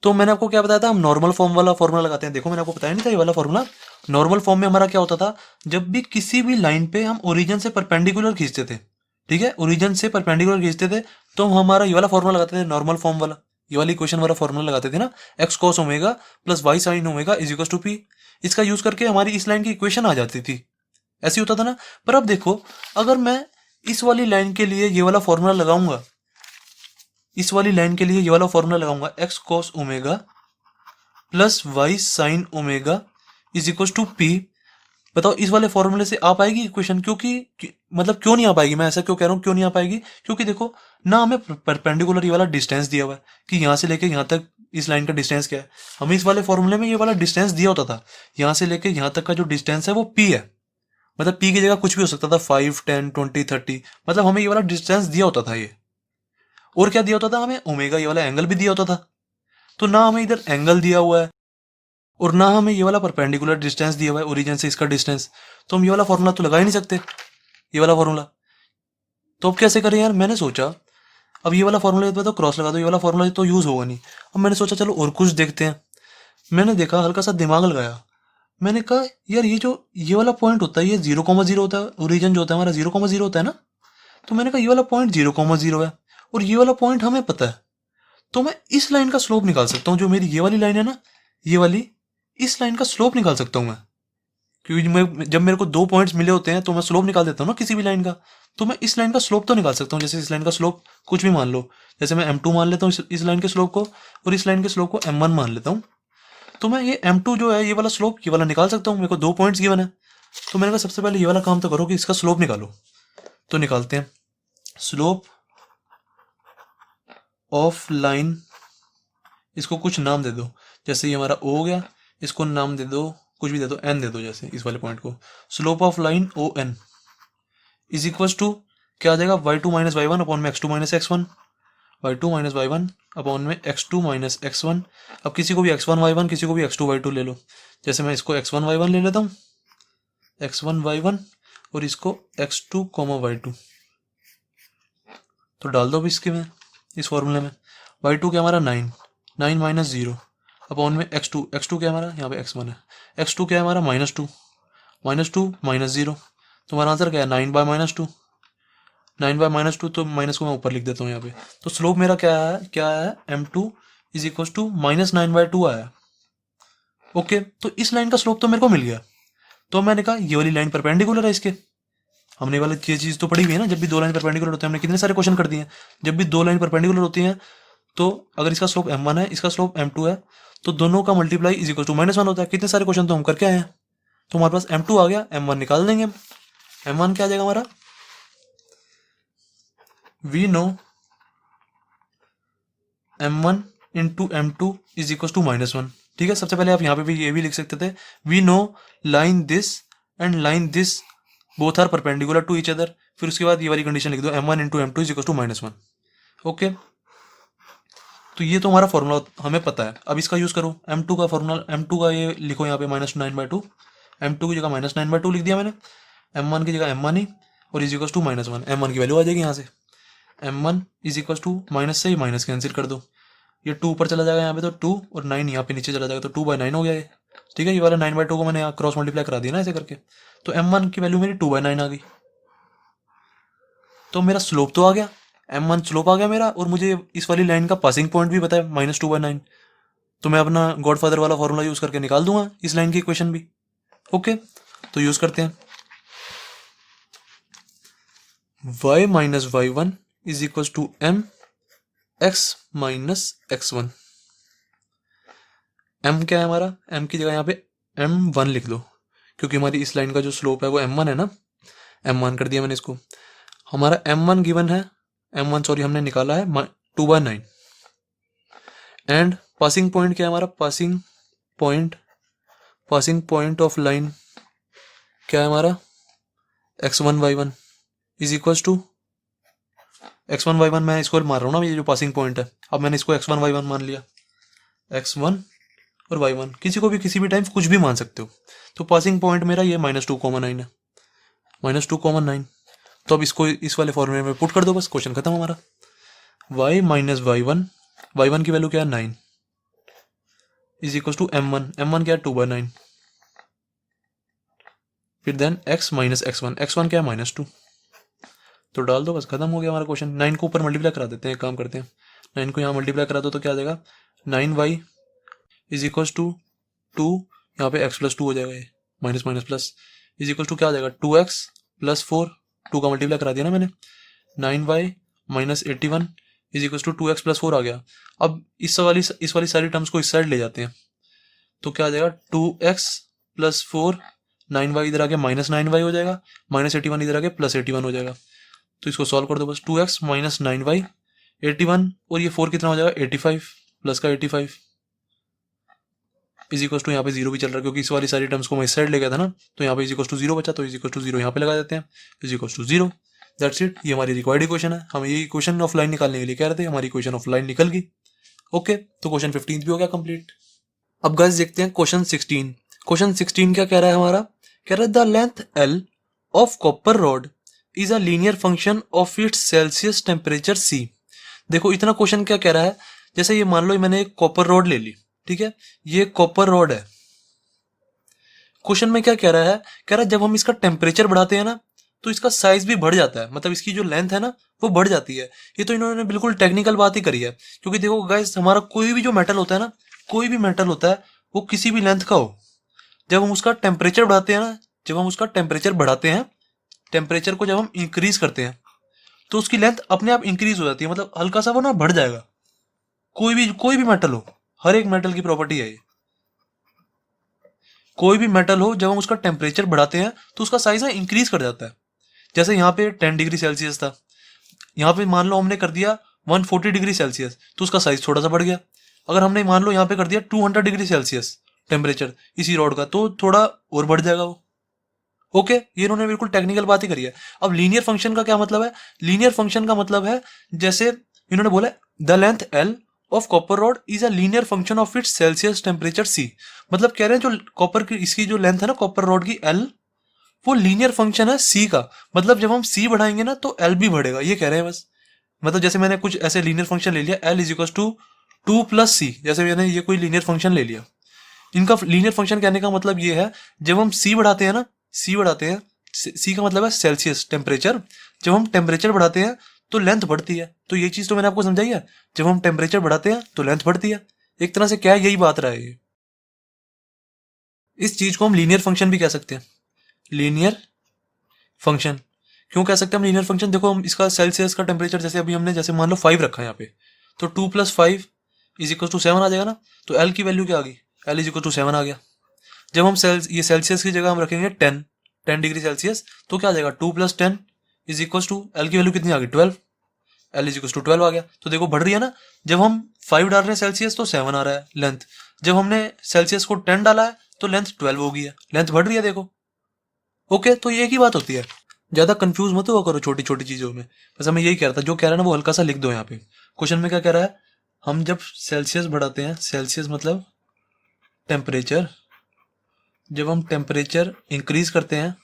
तो मैंने आपको क्या बताया था, हम नॉर्मल फॉर्म वाला फॉर्मूला लगाते हैं। देखो मैंने आपको बताया नहीं था ये वाला फॉर्मूला। नॉर्मल फॉर्म में हमारा क्या होता था, जब भी किसी भी लाइन पे हम ओरिजिन से परपेंडिकुलर खींचते थे, ठीक है, ओरिजिन से परपेंडिकुलर खींचते थे, तो हम हमारा ये वाला फॉर्मूला लगाते थे, नॉर्मल फॉर्म वाला, ये वाली इक्वेशन वाला फॉर्मूला लगाते थे ना, x cos omega plus y sine omega is equal to p. इसका यूज करके हमारी इस लाइन की इक्वेशन आ जाती थी, ऐसे होता था ना। पर अब देखो, अगर मैं इस वाली लाइन के लिए ये वाला फॉर्मूला लगाऊंगा, इस वाली लाइन के लिए ये वाला फॉर्मूला लगाऊंगा, x cos omega plus y sine omega is equal to p, बताओ इस वाले फॉर्मूले से आ पाएगी इक्वेशन? मतलब क्यों नहीं आ पाएगी? मैं ऐसा क्यों कह रहा हूँ क्यों नहीं आ पाएगी? क्योंकि देखो ना, हमें परपेंडिकुलर ये वाला डिस्टेंस दिया हुआ है कि यहाँ से लेके यहाँ तक इस लाइन का डिस्टेंस क्या है। हमें इस वाले फॉर्मूले में ये वाला डिस्टेंस दिया होता था, यहाँ से लेके यहाँ तक का जो डिस्टेंस है वो पी है। मतलब पी की जगह कुछ भी हो सकता था, 5, 10, 20, 30, मतलब हमें ये वाला डिस्टेंस दिया होता था ये। और क्या दिया होता था हमें? ओमेगा, ये वाला एंगल भी दिया होता था। तो ना हमें इधर एंगल दिया हुआ है और ना हमें ये वाला परपेंडिकुलर डिस्टेंस दिया हुआ है, ओरिजिन से इसका डिस्टेंस, तो हम ये वाला फॉर्मूला तो लगा ही नहीं सकते, ये वाला फॉर्मूला। तो अब कैसे करें यार? मैंने सोचा अब ये वाला फॉर्मूला तो क्रॉस लगा दो, ये वाला फॉर्मूला तो यूज होगा नहीं। अब मैंने सोचा चलो और कुछ देखते हैं। मैंने देखा, हल्का सा दिमाग लगाया, मैंने कहा यार ये वाला पॉइंट होता है, ये 0,0 होता है, ओरिजिन जो होता है हमारा 0,0 होता है ना। तो मैंने कहा ये वाला पॉइंट 0,0 है और ये वाला पॉइंट हमें पता है, तो मैं इस लाइन का स्लोप निकाल सकता हूँ, जो मेरी ये वाली लाइन है ना, ये वाली, इस लाइन का स्लोप निकाल सकता हूँ मैं। क्योंकि जब मेरे को दो पॉइंट्स मिले होते हैं तो मैं स्लोप निकाल देता हूँ ना किसी भी लाइन का। तो मैं इस लाइन का स्लोप तो निकाल सकता हूँ। जैसे इस लाइन का स्लोप कुछ भी मान लो, जैसे मैं m2 मान लेता हूँ इस लाइन के स्लोप को, और इस लाइन के स्लोप को m1 मान लेता हूँ। तो मैं ये m2 जो है ये वाला स्लोप ये वाला निकाल सकता हूँ। मेरे को दो पॉइंट्स गिवन है, तो मैंने कहा सबसे पहले ये वाला काम तो करो कि इसका स्लोप निकालो। तो निकालते हैं। स्लोप ऑफ लाइन, इसको कुछ नाम दे दो, जैसे ये हमारा ओ हो गया, इसको नाम दे दो, कुछ भी दे दो, एन दे दो, जैसे इस वाले पॉइंट को। Slope of line o n is equal to क्या आ जाएगा, y2 माइनस y1 अपॉन में x2 minus x1, y2 minus y1 upon में x2 माइनस x1। अब किसी को भी x1 y1, किसी को भी x2 y2 ले लो। जैसे मैं इसको x1 y1 ले लेता हूँ, x1 y1, और इसको x2 y2, तो डाल दो भी इसके में, इस फॉर्मूले में। y2 क्या हमारा 9, 9 माइनस 0 अपॉन में x2, x2 क्या हमारा यहाँ पे x1 है, x2 क्या है हमारा -2, -2 माइनस 0, तो हमारा आंसर क्या है 9/-2, 9/-2, तो माइनस को मैं ऊपर लिख देता हूँ यहाँ पे। तो स्लोप मेरा क्या है m2 इज इक्वल टू -9/2 आया। ओके, तो इस लाइन का स्लोप तो मेरे को मिल गया। तो मैंने कहा ये वाली लाइन परपेंडिकुलर है इसके। हमने वाली ये चीज तो पढ़ी हुई है ना, जब भी दो लाइन परपेंडिकुलर होते हैं, हमने कितने सारे क्वेश्चन कर दिए हैं। जब भी दो लाइन परपेंडिकुलर होती हैं, तो अगर इसका स्लोप m1 है, इसका स्लोप m2 है, तो दोनों का मल्टीप्लाई इज इक्वल टू -1 होता है। कितने सारे क्वेश्चन तो हम करके आए हैं। तो हमारे पास m2 आ गया, m1 निकाल देंगे हम। m1 क्या आ जाएगा हमारा, we know m1 into m2 is equal to -1। ठीक है, सबसे पहले आप यहाँ पे भी ये भी लिख सकते थे, we know line this and line this both are perpendicular to each other. फिर उसके बाद ये वाली कंडीशन लिख दो, m1 into m2 is equal to -1। Okay, तो ये तो हमारा फॉर्मूला हमें पता है। अब इसका यूज करो, m2 का फॉर्मूला, m2 का ये लिखो यहाँ पे -9/2, m2 की जगह -9/2 लिख दिया मैंने, m1 की जगह m1 ही, और इज इक्वल टू -1, m1 की वैल्यू आ जाएगी यहाँ से। m1 is equal to minus से ही माइनस कैंसिल कर दो, ये 2 ऊपर चला जाएगा यहाँ पे, तो 2 और 9 यहाँ पे नीचे चला जाएगा, तो 2/9 हो गया ये। ठीक है, ये वाला 9/2 को मैंने यहाँ क्रॉस मल्टीप्लाई करा दिया ना ऐसे करके, तो m1 की वैल्यू मेरी 2/9 आ गई। तो मेरा स्लोप तो आ गया, m1 स्लोप आ गया मेरा, और मुझे इस वाली लाइन का पासिंग पॉइंट भी पता है -2/9। तो मैं अपना गॉडफादर वाला फॉर्मूला यूज करके निकाल दूंगा इस लाइन की इक्वेशन भी। ओके, तो यूज करते हैं। y minus y1 is equal to m x minus x1। M क्या है हमारा, एम की जगह यहाँ पे M1 लिख लो, क्योंकि हमारी इस लाइन का जो स्लोप है वो M1 है ना, M1 कर दिया मैंने इसको। हमारा M1 गिवन है, M1 सॉरी हमने निकाला है 2/9। एंड पासिंग पॉइंट क्या है हमारा, पासिंग पॉइंट ऑफ लाइन क्या है हमारा, x1 y1 is equal to x1 y1, मैं इसको मार रहा हूँ ना, ये जो पासिंग पॉइंट है, अब मैंने इसको x1 y1 मान लिया, x1 और y1 किसी को भी किसी भी टाइम कुछ भी मान सकते हो। तो पासिंग पॉइंट मेरा ये -2,9 है, -2,9। तो अब इसको इस वाले फॉर्मूले में पुट कर दो, बस क्वेश्चन खत्म हमारा। y माइनस y1 की वैल्यू क्या है 9 इज इक्वल टू m1 क्या है 2/9, फिर देन x माइनस x1 क्या है -2, तो डाल दो, बस खत्म हो गया हमारा क्वेश्चन। 9 को ऊपर मल्टीप्लाई करा देते हैं, एक काम करते हैं, 9 को यहाँ मल्टीप्लाई करा दो तो क्या आ जाएगा, 9y इज इक्वल टू 2, यहाँ पे x + 2 हो जाएगा, ये minus minus plus is equal to क्या आ जाएगा 2x + 4, 2 का मल्टीप्लाई करा दिया ना मैंने, 9y minus 81 is equal to 2x + 4 आ गया। अब इस वाली सारी टर्म्स को इस साइड ले जाते हैं, तो क्या आ जाएगा 2x + 4, 9y इधर आके -9y हो जाएगा, -81 इधर आके +81 हो जाएगा। तो इसको सॉल्व कर दो बस, 2x माइनस 9y 81 और ये 4 कितना हो जाएगा 85 प्लस का 85 इज इक्वल टू, यहाँ पे 0 भी चल रहा है क्योंकि इस वाली सारी टर्म्स को मैं इस साइड ले गया था ना, तो यहाँ पे इज इक्वल टू 0 बचा, तो इज इक्वल टू 0 यहाँ पे लगा देते हैं, is equal to 0। That's it, ये हमारी रिक्वायर्ड इक्वेशन है। हम ये इक्वेशन ऑफ लाइन निकालने के लिए कह रहे थे, हमारी इक्वेशन ऑफ लाइन निकल गई। ओके, तो क्वेश्चन 15 भी हो गया कंप्लीट। अब गाइस देखते हैं क्वेश्चन 16। क्वेश्चन 16 क्या कह रहा है हमारा, कह रहा है the length L of copper rod is a linear function of its Celsius temperature C। देखो इतना क्वेश्चन क्या कह रहा है, जैसे ये मान लो मैंने एक कॉपर रॉड ले ली, ठीक है, ये कॉपर रॉड है। क्वेश्चन में क्या कह रहा है, कह रहा है जब हम इसका टेम्परेचर बढ़ाते हैं ना तो इसका साइज भी बढ़ जाता है, मतलब इसकी जो लेंथ है ना वो बढ़ जाती है। ये तो इन्होंने बिल्कुल टेक्निकल बात ही करी है, क्योंकि देखो गाइस हमारा कोई भी जो मेटल होता है ना, कोई भी मेटल होता है वो किसी भी लेंथ का हो, जब हम उसका टेम्परेचर बढ़ाते हैं ना, जब हम उसका टेम्परेचर बढ़ाते हैं, टेम्परेचर को जब हम इंक्रीज करते हैं तो उसकी लेंथ अपने आप इंक्रीज हो जाती है, मतलब हल्का सा वो ना बढ़ जाएगा। कोई भी मेटल हो, हर एक मेटल की प्रॉपर्टी है ये, कोई भी मेटल हो जब हम उसका टेम्परेचर बढ़ाते हैं तो उसका साइज ना इंक्रीज कर जाता है। जैसे यहाँ पे 10 डिग्री सेल्सियस था, यहाँ पे मान लो हमने कर दिया 140 डिग्री सेल्सियस, तो उसका साइज थोड़ा सा बढ़ गया। अगर हमने मान लो यहाँ पे कर दिया 200 डिग्री सेल्सियस टेम्परेचर इसी रॉड का, तो थोड़ा और बढ़ जाएगा वो। ओके, ये इन्होंने बिल्कुल टेक्निकल बात ही करी है। अब लीनियर फंक्शन का क्या मतलब है, लीनियर फंक्शन का मतलब है जैसे इन्होंने बोला the length L of copper rod is a linear function of its Celsius temperature C। मतलब कह रहे हैं जो कॉपर की इसकी जो लेंथ है ना कॉपर रॉड की L, वो लीनियर फंक्शन है C का। मतलब जब हम C बढ़ाएंगे ना तो L भी बढ़ेगा, ये कह रहे हैं बस। मतलब जैसे मैंने कुछ ऐसे लीनियर फंक्शन ले लिया, L is equal to 2 + C, जैसे मैंने ये कोई लीनियर फंक्शन ले लिया। इनका लीनियर फंक्शन कहने का मतलब ये है, जब हम C बढ़ाते हैं ना, C बढ़ाते हैं, C का मतलब है सेल्सियस टेम्परेचर, जब हम टेम्परेचर बढ़ाते हैं तो लेंथ बढ़ती है। तो ये चीज तो मैंने आपको समझाई है, जब हम टेम्परेचर बढ़ाते हैं तो लेंथ बढ़ती है। एक तरह से क्या है, यही बात रहा है ये। इस चीज को हम लीनियर फंक्शन भी कह सकते हैं, लीनियर फंक्शन। क्यों कह सकते हैं हम लीनियर फंक्शन, देखो हम इसका सेल्सियस का टेम्परेचर जैसे अभी हमने जैसे मान लो 5 रखा है यहाँ पे, तो 2 + 5 इज इक्वल टू 7 आ जाएगा ना। तो L की वैल्यू क्या आ गई, L इज इक्वल टू 7 आ गया। जब हम ये सेल्सियस की जगह हम रखेंगे 10 डिग्री सेल्सियस, तो क्या आ जाएगा 2 + 10 इज इक्वल टू, L की वैल्यू कितनी आ गई 12, L इज इक्वल टू 12 आ गया। तो देखो बढ़ रही है ना, जब हम 5 डाल रहे हैं सेल्सियस तो 7 आ रहा है लेंथ, जब हमने सेल्सियस को 10 डाला है तो लेंथ 12 हो गई है, लेंथ बढ़ रही है देखो। ओके, तो ये एक ही बात होती है, ज्यादा कंफ्यूज मत हुआ करो छोटी छोटी चीजों में। बस हमें यही कह रहा था, जो कह रहा है ना वो हल्का सा लिख दो यहाँ पे। क्वेश्चन में क्या कह रहा है, हम जब सेल्सियस बढ़ाते हैं, सेल्सियस मतलब टेम्परेचर, जब हम टेम्परेचर इंक्रीज करते हैं,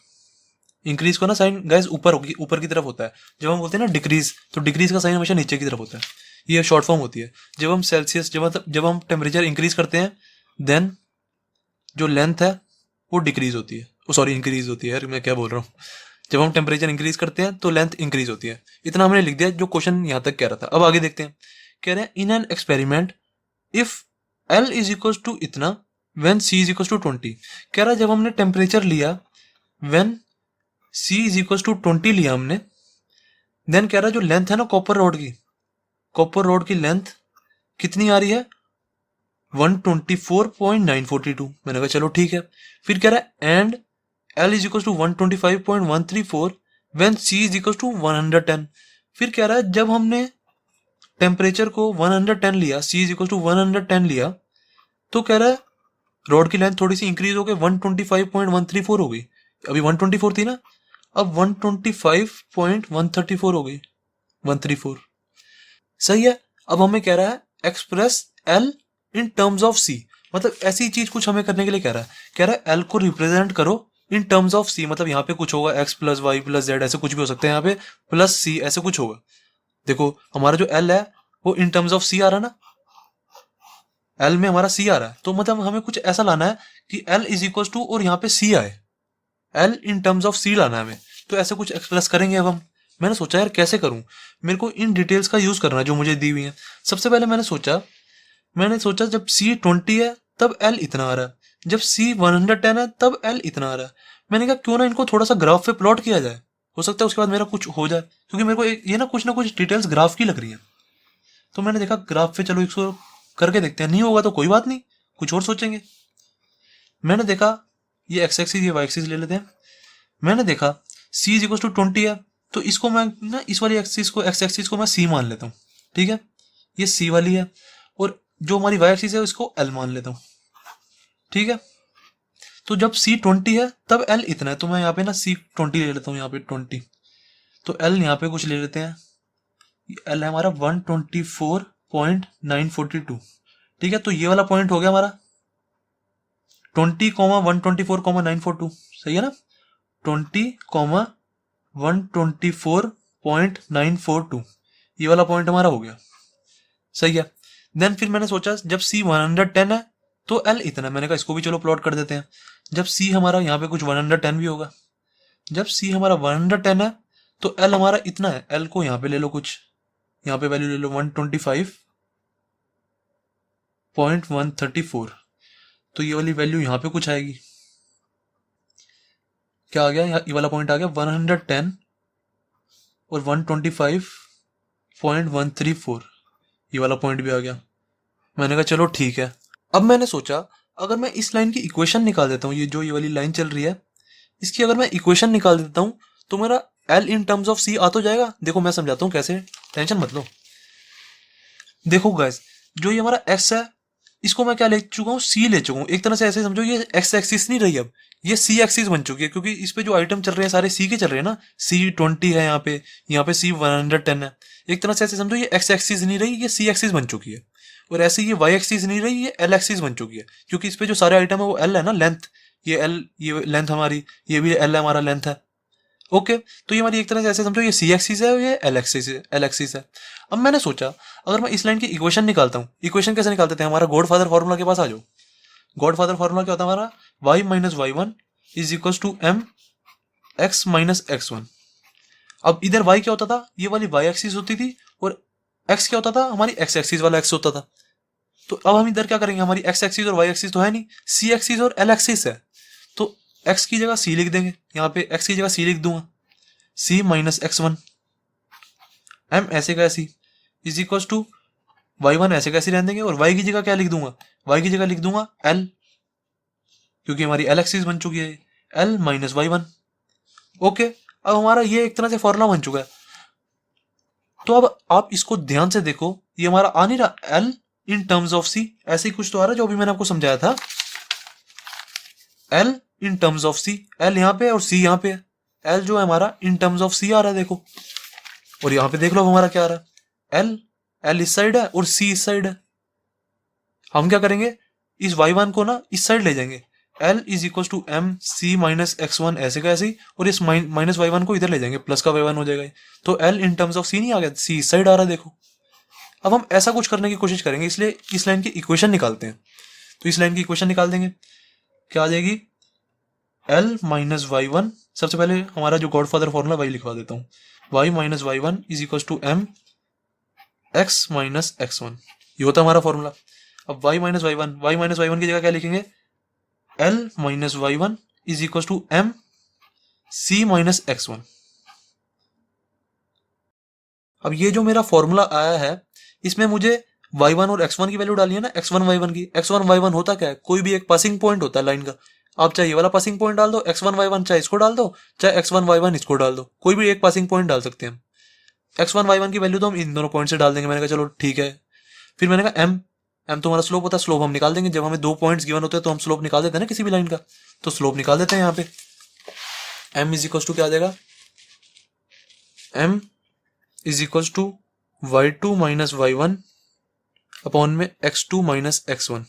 इंक्रीज को ना साइन गैस ऊपर की तरफ होता है, जब हम बोलते हैं ना डिक्रीज, तो डिक्रीज का साइन हमेशा नीचे की तरफ होता है, ये शॉर्ट फॉर्म होती है। जब हम सेल्सियस जब हम टेम्परेचर इंक्रीज करते हैं, देन जो लेंथ है वो डिक्रीज होती है, वो सॉरी इंक्रीज होती है यार, मैं क्या बोल रहा हूँ। जब हम टेम्परेचर इंक्रीज करते हैं तो लेंथ इंक्रीज होती है। इतना हमने लिख दिया जो क्वेश्चन यहाँ तक कह रहा था। अब आगे देखते हैं, कह रहे हैं in an experiment if L is equal to इतना when C is equal to 20। कह रहा है जब हमने टेम्परेचर लिया when C is equal to 20 लिया हमने, देन कह रहा है जो लेंथ है ना कॉपर रॉड की, कॉपर रॉड की लेंथ कितनी आ रही है 124.942। मैंने कहा चलो ठीक है। फिर कह रहा है and L is equal to 125.134 when C is equal to 110। फिर कह रहा है जब हमने टेम्परेचर को 110 लिया, C इज इक्वल टू 110 लिया, तो कह रहा है रॉड की लेंथ थोड़ी सी इंक्रीज हो गई, 125.134 हो गई। अभी 124 थी ना, अब 125.134 हो गई, 134। सही है। अब हमें कह रहा है express L in terms of C। मतलब ऐसी चीज कुछ हमें करने के लिए कह रहा है L को रिप्रेजेंट करो इन टर्म्स ऑफ C। मतलब यहाँ पे कुछ होगा x plus y plus z, ऐसे कुछ भी हो सकते हैं, यहाँ पे प्लस C ऐसे कुछ होगा। देखो हमारा जो L है वो इन टर्म्स ऑफ C आ रहा है ना, L में हमारा C आ रहा है, तो मतलब हमें कुछ ऐसा लाना है कि L इज इक्वल टू और यहाँ पे C आए, L in terms of C लाना है हमें। तो ऐसे कुछ एक्सप्रेस करेंगे अब हम। मैंने सोचा यार कैसे करूं, मेरे को इन डिटेल्स का यूज करना है जो मुझे दी हुई है। सबसे पहले मैंने सोचा जब C 20 है तब L इतना आ रहा है, जब C 110 है तब L इतना आ रहा है। मैंने कहा क्यों ना इनको थोड़ा सा ग्राफ पे प्लॉट किया जाए, हो सकता है उसके बाद मेरा कुछ हो जाए, क्योंकि मेरे को ये ना कुछ डिटेल्स ग्राफ की लग रही है। तो मैंने देखा ग्राफ पे चलो इसको करके देखते हैं, नहीं होगा तो कोई बात नहीं, कुछ और सोचेंगे। मैंने देखा ये एक्स एक्सिस ये वाई एक्सिस ले लेते हैं। मैंने देखा C इज इक्वल टू 20 है, तो इसको मैं ना इस वाली एक्सिस को एक्स एक्सिस को मैं C मान लेता हूँ, ठीक है, ये C वाली है, और जो हमारी वाई एक्सिस है उसको L मान लेता हूँ, ठीक है। तो जब C 20 है तब L इतना है, तो मैं यहाँ पे ना C 20 ले लेता हूँ, यहाँ पे 20, तो L यहाँ पे कुछ ले लेते हैं, L है हमारा 124.942, ठीक है। तो ये वाला पॉइंट हो गया हमारा 20,124,942, सही है ना, 20,124.942 ये वाला पॉइंट हमारा हो गया, सही है। देन फिर मैंने सोचा जब C 110 है तो L इतना, मैंने कहा इसको भी चलो प्लॉट कर देते हैं। जब C हमारा यहाँ पे कुछ 110 भी होगा, जब C हमारा 110 है तो L हमारा इतना है, L को यहाँ पे ले लो, कुछ यहाँ पे वैल्यू ले लो 125.134, तो ये वाली वैल्यू यहाँ पे कुछ आएगी, क्या आ गया, ये वाला पॉइंट आ गया 110 और 125.134, ये वाला पॉइंट भी आ गया। मैंने कहा चलो ठीक है। अब मैंने सोचा अगर मैं इस लाइन की इक्वेशन निकाल देता हूँ, ये वाली लाइन चल रही है, इसकी अगर मैं इक्वेशन निकाल देता हूँ तो मेरा L in terms of C आ तो जाएगा। देखो मैं समझाता हूँ कैसे, टेंशन मत लो। देखो गाइस, जो ये हमारा x है इसको मैं क्या ले चुका हूँ, C ले चुका हूँ। एक तरह से ऐसे समझो ये x एक्सिस नहीं रही, अब ये C एक्सिस बन चुकी है, क्योंकि इस पे जो आइटम चल रहे हैं सारे C के चल रहे हैं ना। C 20 है यहाँ पे C 110 है। एक तरह से ऐसे समझो ये x एक्सिस नहीं रही, ये C एक्सिस बन चुकी है, और ऐसे ये y एक्सिस नहीं रही, ये L एक्सिस बन चुकी है, क्योंकि इस पे जो सारे आइटम है वो L है ना, लेंथ, ये L, ये लेंथ हमारी, ये भी L है हमारा लेंथ है। ओके, तो ये हमारी एक तरह से ऐसे समझो ये C एक्सिस है और ये L एक्सिस है। अब मैंने सोचा अगर मैं इस लाइन की इक्वेशन निकालता हूँ, इक्वेशन कैसे निकालते थे, हमारा गॉड फादर फॉर्मूला के पास आ जाओ। गॉड फादर फॉर्मूला क्या होता है हमारा, y minus y one is equal to m x minus x one. अब इधर y क्या होता था, ये वाली y एक्सिस होती थी, और x क्या होता था, हमारी x एक्सिस वाला x होता था। तो अब हम इधर क्या करेंगे, हमारी x एक्सिस और y एक्सिस तो है नहीं, c एक्सिस और l एक्सिस है, तो x की जगह c लिख देंगे, यहाँ पे x की जगह c लिख दूंगा, c minus x one, m ऐसे का ऐसी is equal to y one ऐसे कैसे रहने देंगे, और y की जगह क्या लिख दूंगा, y की जगह लिख दूंगा l, क्योंकि हमारी l एक्सिस बन चुकी है, l minus y one. Okay, अब हमारा ये एक तरह से फॉर्मूला बन चुका है। तो अब आप इसको ध्यान से देखो, ये हमारा आ नहीं रहा l in terms of c, ऐसे ही कुछ तो आ रहा है जो अभी मैंने आपको समझाया था, l in terms of c, l यहाँ पे और c यहाँ पे, l जो है हमारा इन टर्म्स ऑफ c आ रहा है देखो, और यहाँ पे देख लो हमारा क्या आ रहा है, l इस साइड है और c इस साइड है। हम क्या करेंगे, इस y1 को ना इस साइड ले जाएंगे, l is equal to m c minus x one ऐसे का ऐसे ही, और इस माइनस y1 को इधर ले जाएंगे, प्लस का y1 हो जाएगा, तो l in terms of c नहीं आ गया, c इस साइड आ रहा है देखो। अब हम ऐसा कुछ करने की कोशिश करेंगे, इसलिए इस लाइन की इक्वेशन निकालते हैं। तो इस लाइन की इक्वेशन निकाल देंगे, क्या आ जाएगी, l माइनस वाई वन, सबसे पहले हमारा जो गॉड फादर फॉर्मूला वही लिखवा देता हूँ, y minus y one is equal to m x minus x one, ये होता है हमारा फॉर्मूला। अब y माइनस वाई वन की जगह क्या लिखेंगे, l minus y one is equal to m c minus x one. अब ये जो मेरा फॉर्मूला आया है इसमें मुझे y1 और x1 की वैल्यू डाली है ना, x1 y1 की। x1 y1 होता क्या है, कोई भी एक पासिंग पॉइंट होता है लाइन का। आप चाहे ये वाला पासिंग पॉइंट डाल दो, x1 y1 चाहे इसको डाल दो, चाहे x1 y1 इसको डाल दो, कोई भी एक पासिंग पॉइंट डाल सकते हैं हम। x1 y1 की वैल्यू तो हम इन दोनों पॉइंट से डाल देंगे। मैंने कहा चलो ठीक है। फिर मैंने कहा m तो हमारा स्लोप होता है, स्लोप हम निकाल देंगे। जब हमें दो पॉइंट्स गिवन होते हैं तो हम स्लोप निकाल देते हैं ना किसी भी लाइन का, तो स्लोप निकाल देते हैं यहाँ पे। m इज इक्वल टू क्या आ जाएगा, m is equal to y2 minus y1 upon में x2 minus x1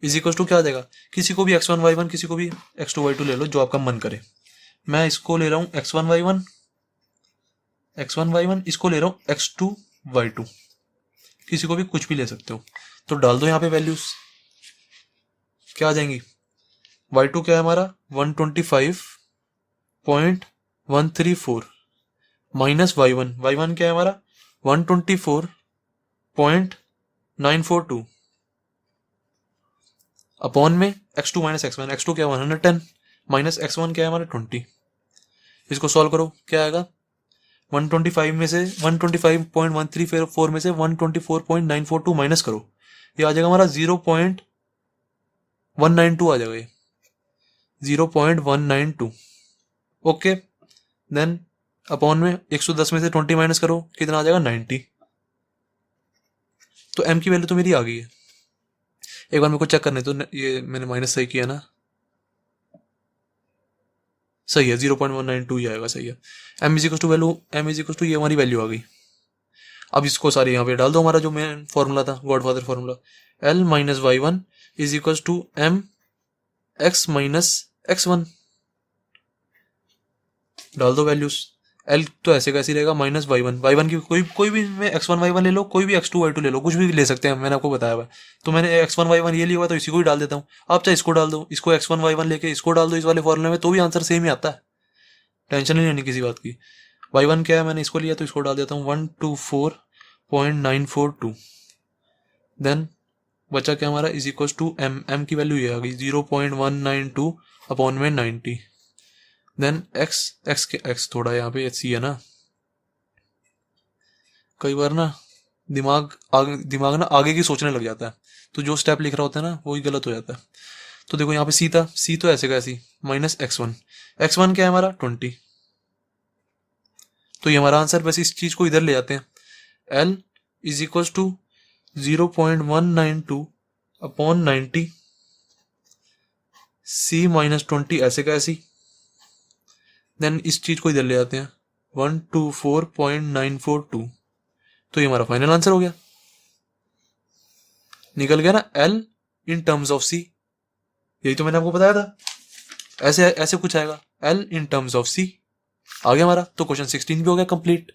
is equal to क्या आ जाएगा, किसी को भी x1 y1, किसी को भी x2 y2 ले लो, जो आपका मन करे। मैं इसको ले रहा हूँ x1 y1, इसको ले रहा हूँ x2 y2, किसी को भी कुछ भी ले सकते हो। तो डाल दो यहाँ पे वैल्यूज, क्या आ जाएंगी। y2 क्या है हमारा 125.134 माइनस y1 क्या है हमारा 124.942 अपॉन में x2 माइनस x1 क्या है 110 माइनस x1 क्या है हमारा 20। इसको सॉल्व करो, क्या आएगा 125 में से 125.134 में से 124.942 माइनस करो, ये आ जाएगा हमारा 0.192 आ जाएगा, ये 0.192। ओके, देन अपॉन में 110 में से 20 माइनस करो, कितना आ जाएगा 90। तो m की वैल्यू तो मेरी आ गई है। एक बार मेरे को चेक करने तो, ये मैंने माइनस सही किया ना, सही है 0.192 ही आएगा, सही है। m is equal to value, m is equal to ये हमारी वैल्यू आ गई। अब इसको सारे यहाँ पे डाल दो, हमारा जो मेन फॉर्मूला था, godfather formula, l minus y1 is equal to m x minus x1, डाल दो वैल्यूज। l तो ऐसे कैसे रहेगा माइनस y1 की कोई भी मैं x1 y1 ले लो, कोई भी x2 y2 ले लो, कुछ भी ले सकते हैं, मैंने आपको बताया हुआ। तो मैंने x1 y1 ये लिया हुआ तो इसी को ही डाल देता हूँ। आप चाहे इसको डाल दो, इसको x1 y1 लेके इसको डाल दो इस वाले फॉर्मूले में, तो भी आंसर सेम ही आता है, टेंशन नहीं लेनी किसी बात की। y1 क्या है, मैंने इसको लिया तो इसको डाल देता हूँ 124.942। देन बचा क्या हमारा इज इक्वल टू m की वैल्यू ये आ गई 0.192 अपॉन में 90। देन x थोड़ा यहाँ पे सी है ना, कई बार ना दिमाग ना आगे की सोचने लग जाता है, तो जो स्टेप लिख रहा होता है ना वही गलत हो जाता है। तो देखो यहाँ पे सी था, सी तो ऐसे का ऐसी माइनस x1 क्या है हमारा 20। तो ये हमारा आंसर, बस इस चीज को इधर ले जाते हैं। l is equal to 0.192 upon 90, c minus 20 ऐसे का ऐसी, देन इस चीज को इधर ले जाते हैं 124.942। तो ये हमारा फाइनल आंसर हो गया, निकल गया ना l in terms of c। यही तो मैंने आपको बताया था, ऐसे ऐसे कुछ आएगा l in terms of c, आ गया हमारा। तो क्वेश्चन 16 भी हो गया कंप्लीट।